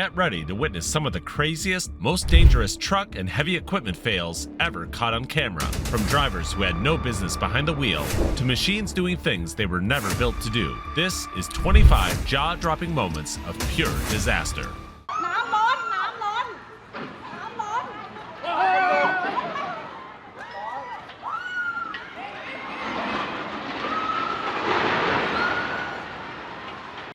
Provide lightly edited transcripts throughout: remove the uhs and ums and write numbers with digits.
Get ready to witness some of the craziest, most dangerous truck and heavy equipment fails ever caught on camera. From drivers who had no business behind the wheel to machines doing things they were never built to do. This is 25 jaw-dropping moments of pure disaster.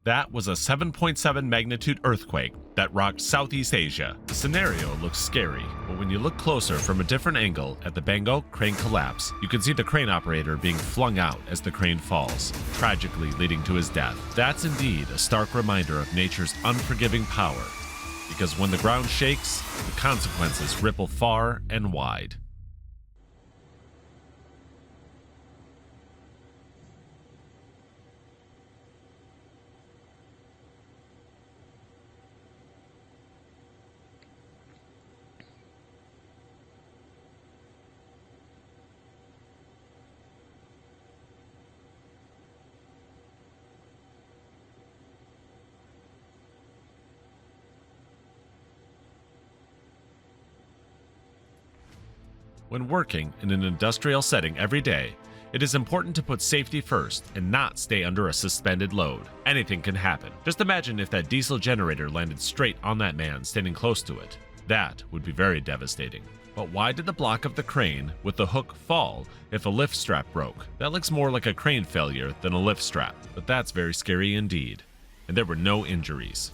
That was a 7.7 magnitude earthquake that rocked Southeast Asia. The scenario looks scary, but when you look closer from a different angle at the Bangkok crane collapse, you can see the crane operator being flung out as the crane falls, tragically leading to his death. That's indeed a stark reminder of nature's unforgiving power, because when the ground shakes, the consequences ripple far and wide. When working in an industrial setting every day, it is important to put safety first and not stay under a suspended load. Anything can happen. Just imagine if that diesel generator landed straight on that man standing close to it. That would be very devastating. But why did the block of the crane with the hook fall if a lift strap broke? That looks more like a crane failure than a lift strap, but that's very scary indeed. And there were no injuries.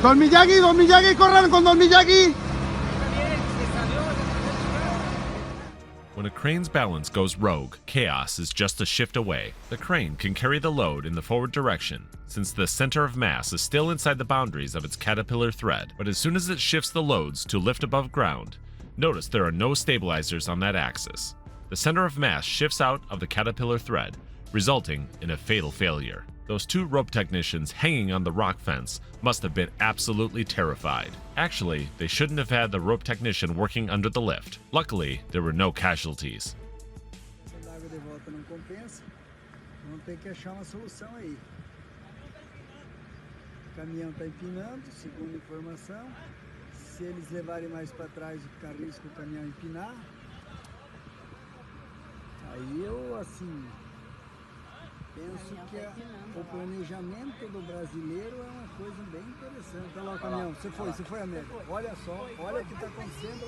Don Miyagi, corran con Don Miyagi! When a crane's balance goes rogue, chaos is just a shift away. The crane can carry the load in the forward direction, since the center of mass is still inside the boundaries of its caterpillar thread. But as soon as it shifts the loads to lift above ground, notice there are no stabilizers on that axis. The center of mass shifts out of the caterpillar thread, resulting in a fatal failure. Those two rope technicians hanging on the rock fence must have been absolutely terrified. Actually, they shouldn't have had the rope technician working under the lift. Luckily, there were no casualties. Caminhão está empinando, segundo informação. Se eles levarem mais para trás, fica risco o caminhão empinar. Aí eu, assim, penso que o planejamento do brasileiro é uma coisa bem interessante. Olha lá o caminhão, você foi a merda. Olha só, olha o que está acontecendo.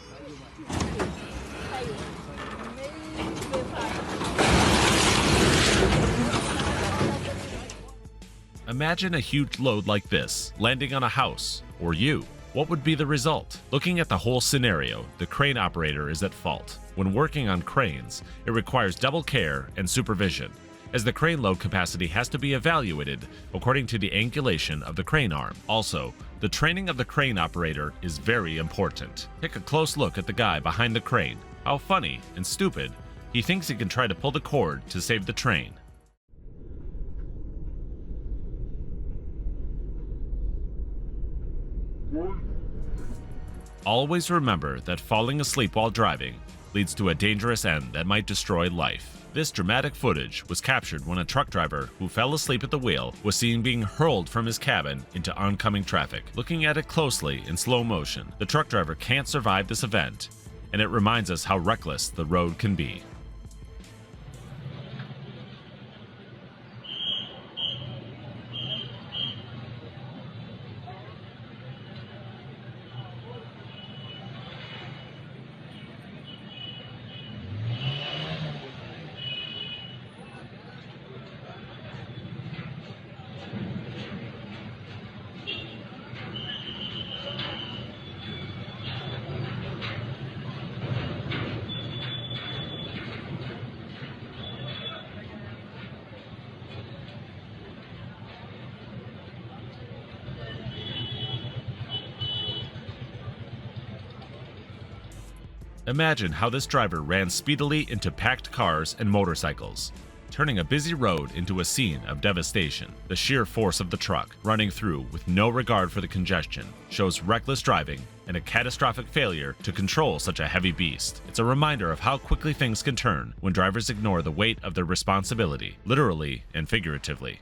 Imagine a huge load like this landing on a house, or you. What would be the result? Looking at the whole scenario, the crane operator is at fault. When working on cranes, it requires double care and supervision, as the crane load capacity has to be evaluated according to the angulation of the crane arm. Also, the training of the crane operator is very important. Take a close look at the guy behind the crane. How funny and stupid. He thinks he can try to pull the cord to save the train. Always remember that falling asleep while driving leads to a dangerous end that might destroy life. This dramatic footage was captured when a truck driver who fell asleep at the wheel was seen being hurled from his cabin into oncoming traffic. Looking at it closely in slow motion, the truck driver can't survive this event, and it reminds us how reckless the road can be. Imagine how this driver ran speedily into packed cars and motorcycles, turning a busy road into a scene of devastation. The sheer force of the truck, running through with no regard for the congestion, shows reckless driving and a catastrophic failure to control such a heavy beast. It's a reminder of how quickly things can turn when drivers ignore the weight of their responsibility, literally and figuratively.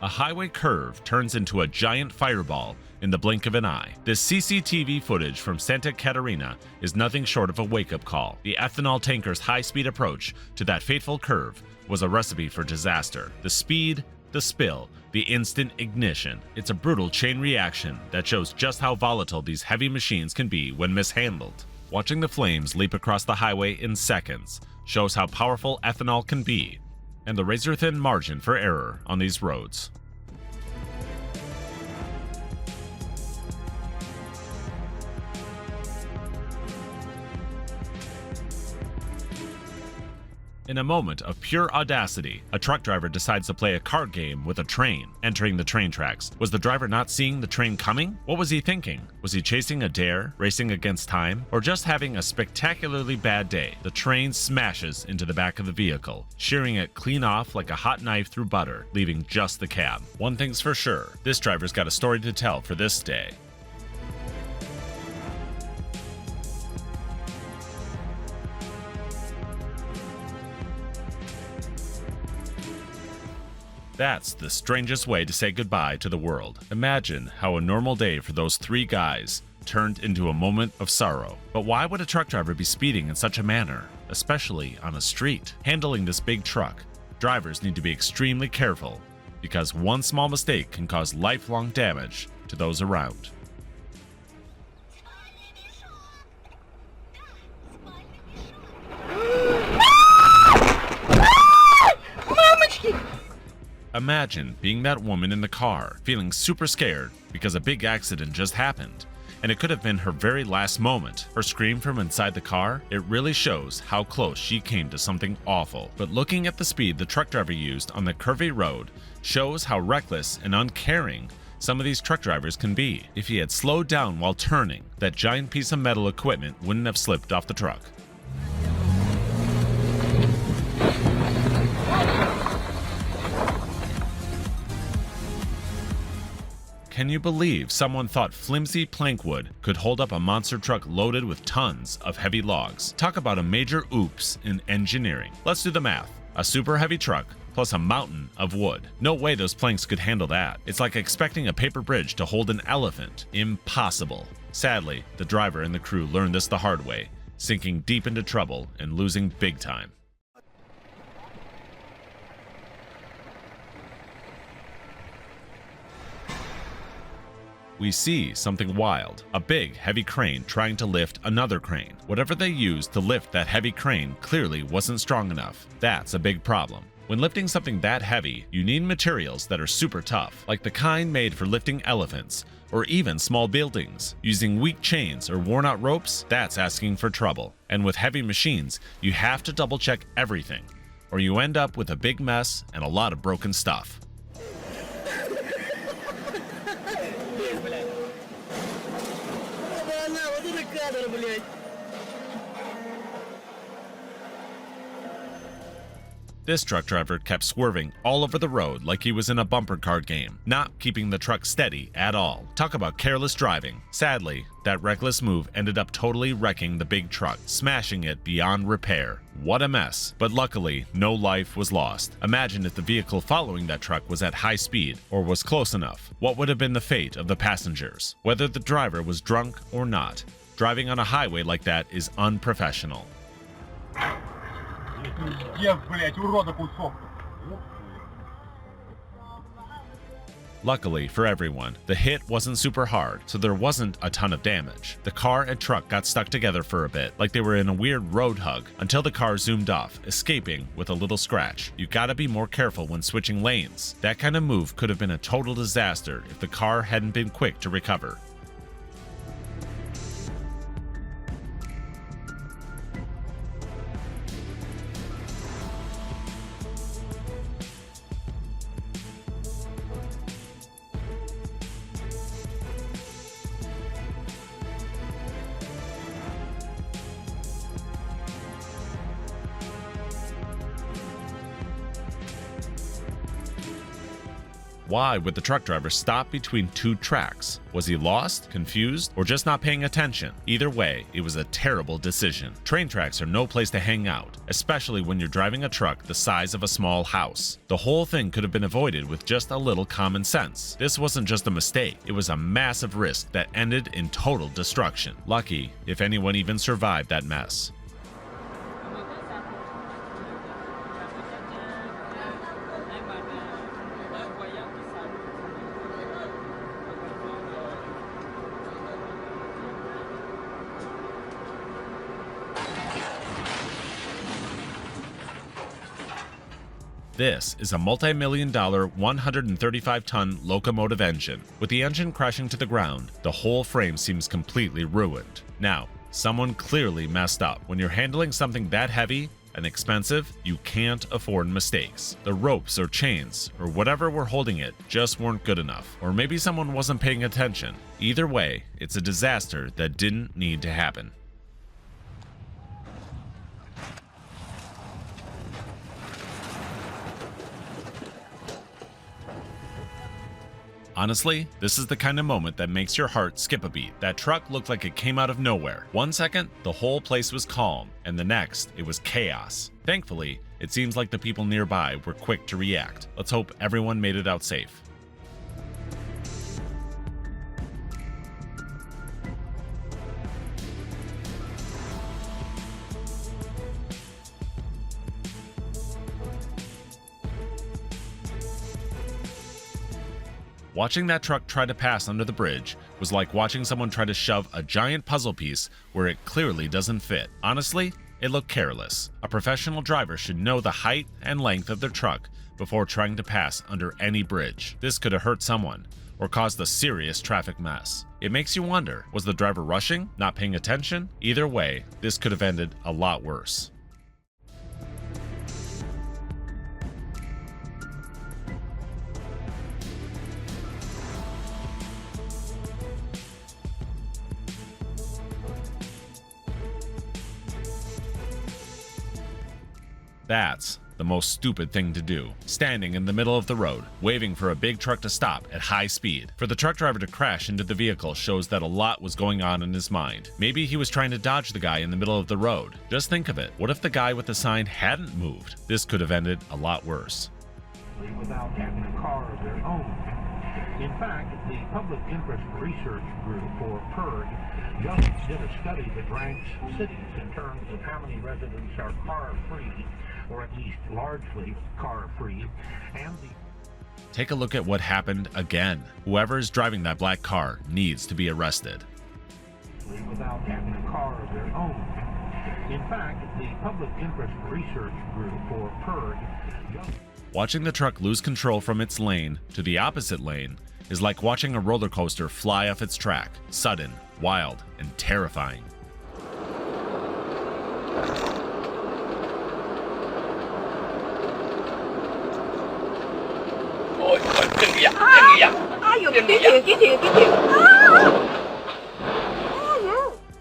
A highway curve turns into a giant fireball in the blink of an eye. This CCTV footage from Santa Catarina is nothing short of a wake-up call. The ethanol tanker's high-speed approach to that fateful curve was a recipe for disaster. The speed, the spill, the instant ignition. It's a brutal chain reaction that shows just how volatile these heavy machines can be when mishandled. Watching the flames leap across the highway in seconds shows how powerful ethanol can be, and the razor-thin margin for error on these roads. In a moment of pure audacity, a truck driver decides to play a card game with a train, entering the train tracks. Was the driver not seeing the train coming? What was he thinking? Was he chasing a dare, racing against time, or just having a spectacularly bad day? The train smashes into the back of the vehicle, shearing it clean off like a hot knife through butter, leaving just the cab. One thing's for sure, this driver's got a story to tell for this day. That's the strangest way to say goodbye to the world. Imagine how a normal day for those three guys turned into a moment of sorrow. But why would a truck driver be speeding in such a manner, especially on a street? Handling this big truck, drivers need to be extremely careful, because one small mistake can cause lifelong damage to those around. Imagine being that woman in the car, feeling super scared because a big accident just happened, and it could have been her very last moment. Her scream from inside the car, it really shows how close she came to something awful. But looking at the speed the truck driver used on the curvy road shows how reckless and uncaring some of these truck drivers can be. If he had slowed down while turning, that giant piece of metal equipment wouldn't have slipped off the truck. Can you believe someone thought flimsy plankwood could hold up a monster truck loaded with tons of heavy logs? Talk about a major oops in engineering. Let's do the math. A super heavy truck plus a mountain of wood. No way those planks could handle that. It's like expecting a paper bridge to hold an elephant. Impossible. Sadly, the driver and the crew learned this the hard way, sinking deep into trouble and losing big time. We see something wild, a big, heavy crane trying to lift another crane. Whatever they used to lift that heavy crane clearly wasn't strong enough. That's a big problem. When lifting something that heavy, you need materials that are super tough, like the kind made for lifting elephants, or even small buildings. Using weak chains or worn-out ropes, that's asking for trouble. And with heavy machines, you have to double-check everything, or you end up with a big mess and a lot of broken stuff. This truck driver kept swerving all over the road like he was in a bumper car game, not keeping the truck steady at all. Talk about careless driving. Sadly, that reckless move ended up totally wrecking the big truck, smashing it beyond repair. What a mess. But luckily, no life was lost. Imagine if the vehicle following that truck was at high speed or was close enough. What would have been the fate of the passengers? Whether the driver was drunk or not, driving on a highway like that is unprofessional. Luckily for everyone, the hit wasn't super hard, so there wasn't a ton of damage. The car and truck got stuck together for a bit, like they were in a weird road hug, until the car zoomed off, escaping with a little scratch. You gotta be more careful when switching lanes. That kind of move could have been a total disaster if the car hadn't been quick to recover. Why would the truck driver stop between two tracks? Was he lost, confused, or just not paying attention? Either way, it was a terrible decision. Train tracks are no place to hang out, especially when you're driving a truck the size of a small house. The whole thing could have been avoided with just a little common sense. This wasn't just a mistake, it was a massive risk that ended in total destruction. Lucky if anyone even survived that mess. This is a multi-million-dollar 135-ton locomotive engine. With the engine crashing to the ground, the whole frame seems completely ruined. Now, someone clearly messed up. When you're handling something that heavy and expensive, you can't afford mistakes. The ropes or chains or whatever were holding it just weren't good enough. Or maybe someone wasn't paying attention. Either way, it's a disaster that didn't need to happen. Honestly, this is the kind of moment that makes your heart skip a beat. That truck looked like it came out of nowhere. One second, the whole place was calm, and the next, it was chaos. Thankfully, it seems like the people nearby were quick to react. Let's hope everyone made it out safe. Watching that truck try to pass under the bridge was like watching someone try to shove a giant puzzle piece where it clearly doesn't fit. Honestly, it looked careless. A professional driver should know the height and length of their truck before trying to pass under any bridge. This could have hurt someone or caused a serious traffic mess. It makes you wonder, was the driver rushing, not paying attention? Either way, this could have ended a lot worse. That's the most stupid thing to do. Standing in the middle of the road, waving for a big truck to stop at high speed. For the truck driver to crash into the vehicle shows that a lot was going on in his mind. Maybe he was trying to dodge the guy in the middle of the road. Just think of it. What if the guy with the sign hadn't moved? This could have ended a lot worse. Without having a car of their own. In fact, the Public Interest Research Group, or PIRG, just did a study that ranks cities in terms of how many residents are car-free, or at least largely car-free, and Take a look at what happened again. Whoever is driving that black car needs to be arrested. Without having a car of their own. In fact, the Public Interest Research Group, or PIRG, just... Watching the truck lose control from its lane to the opposite lane is like watching a roller coaster fly off its track. Sudden, wild, and terrifying.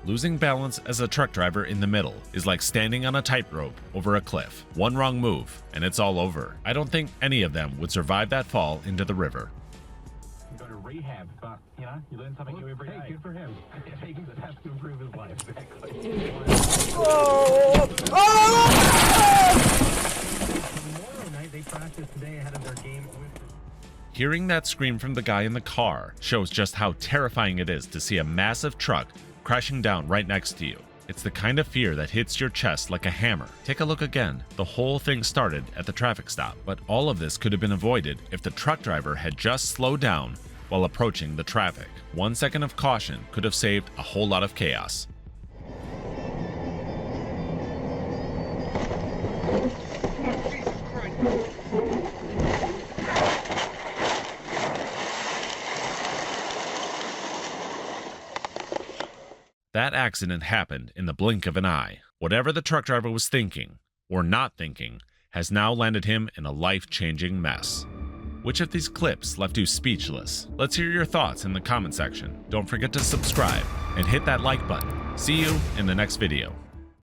Losing balance as a truck driver in the middle is like standing on a tightrope over a cliff. One wrong move, and it's all over. I don't think any of them would survive that fall into the river. Go to rehab, but you learn something new every day. Good for him. Taking the steps to improve his life. Tomorrow night they practice today ahead of their game. Hearing that scream from the guy in the car shows just how terrifying it is to see a massive truck crashing down right next to you. It's the kind of fear that hits your chest like a hammer. Take a look again. The whole thing started at the traffic stop, but all of this could have been avoided if the truck driver had just slowed down while approaching the traffic. 1 second of caution could have saved a whole lot of chaos. That accident happened in the blink of an eye. Whatever the truck driver was thinking, or not thinking, has now landed him in a life-changing mess. Which of these clips left you speechless? Let's hear your thoughts in the comment section. Don't forget to subscribe and hit that like button. See you in the next video.